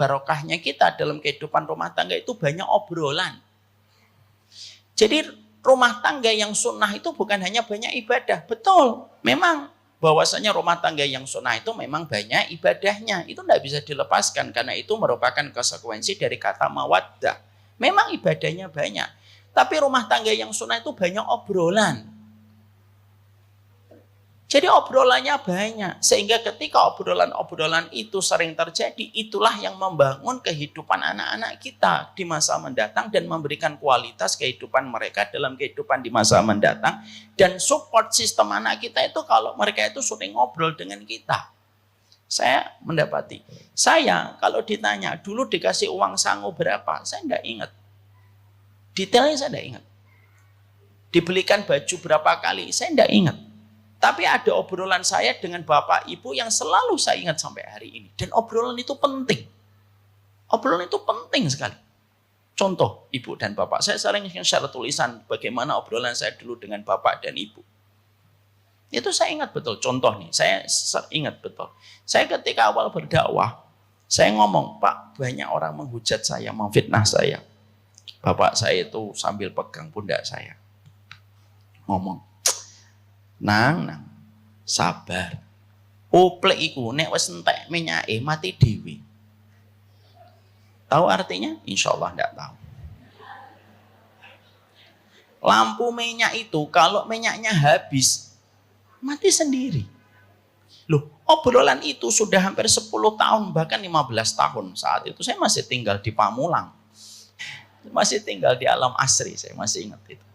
barokahnya kita dalam kehidupan rumah tangga itu banyak obrolan. Jadi rumah tangga yang sunnah itu bukan hanya banyak ibadah. Betul, memang bahwasanya rumah tangga yang sunnah itu memang banyak ibadahnya. Itu tidak bisa dilepaskan karena itu merupakan konsekuensi dari kata mawaddah. Memang ibadahnya banyak. Tapi rumah tangga yang sunnah itu banyak obrolan. Jadi obrolannya banyak. Sehingga ketika obrolan-obrolan itu sering terjadi, itulah yang membangun kehidupan anak-anak kita di masa mendatang dan memberikan kualitas kehidupan mereka dalam kehidupan di masa mendatang. Dan support sistem anak kita itu kalau mereka itu sering ngobrol dengan kita. Saya mendapati. Saya kalau ditanya, dulu dikasih uang sangu berapa? Saya tidak ingat. Detailnya saya tidak ingat. Dibelikan baju berapa kali? Saya tidak ingat. Tapi ada obrolan saya dengan bapak ibu yang selalu saya ingat sampai hari ini. Dan obrolan itu penting. Obrolan itu penting sekali. Contoh ibu dan bapak. Saya sering share tulisan bagaimana obrolan saya dulu dengan bapak dan ibu. Itu saya ingat betul. Contoh nih, saya ingat betul. Saya ketika awal berdakwah, saya ngomong, Pak, banyak orang menghujat saya, memfitnah saya. Bapak saya itu sambil pegang pundak saya. Ngomong, Nang, sabar. Oplek iku nek wis entek minyake mati dewi. Tahu artinya? Insya Allah enggak tahu. Lampu minyak itu kalau minyaknya habis mati sendiri. Loh, obrolan itu sudah hampir 10 tahun bahkan 15 tahun saat itu saya masih tinggal di Pamulang. Masih tinggal di Alam Asri, saya masih ingat itu.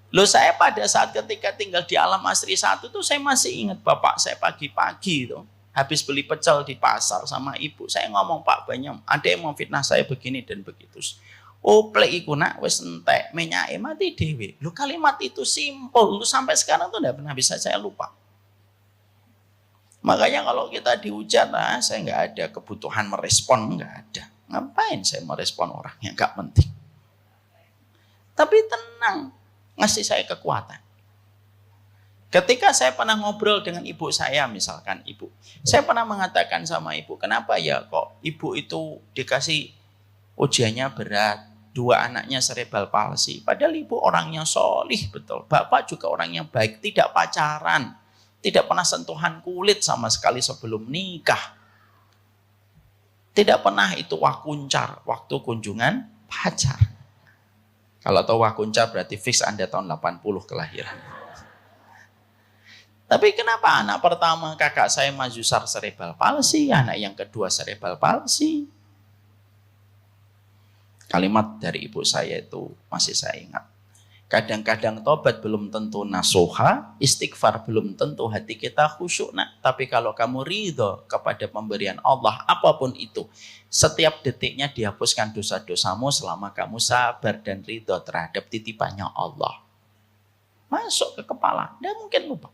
Loh, saya pada saat ketika tinggal di Alam Asri 1 itu saya masih ingat bapak saya pagi-pagi itu habis beli pecel di pasar sama ibu. Saya ngomong, Pak, banyak ada yang memfitnah saya begini dan begitu. Oplek iku nak wis entek minyake mati dhewe. Loh, kalimat itu simpel. Sampai sekarang tuh enggak pernah bisa saya lupa. Makanya kalau kita dihujat, saya nggak ada kebutuhan merespon, nggak ada. Ngapain saya merespon orang yang nggak penting? Tapi tenang, ngasih saya kekuatan. Ketika saya pernah ngobrol dengan ibu saya, misalkan ibu, saya pernah mengatakan sama ibu, kenapa ya kok ibu itu dikasih ujiannya berat, 2 anaknya cerebral palsy, padahal ibu orangnya solih betul, bapak juga orang yang baik, tidak pacaran, tidak pernah sentuhan kulit sama sekali sebelum nikah, tidak pernah itu wakuncar waktu kunjungan pacar. Kalau tahu wakuncar berarti fix Anda tahun 80 kelahiran. Tapi kenapa anak pertama kakak saya majusar cerebral palsy, anak yang kedua cerebral palsy? Kalimat dari ibu saya itu masih saya ingat. Kadang-kadang tobat belum tentu nasuha, istighfar belum tentu hati kita khusyuk, nak. Tapi kalau kamu ridho kepada pemberian Allah, apapun itu, setiap detiknya dihapuskan dosa-dosamu selama kamu sabar dan ridho terhadap titipannya Allah. Masuk ke kepala, tidak mungkin lupa.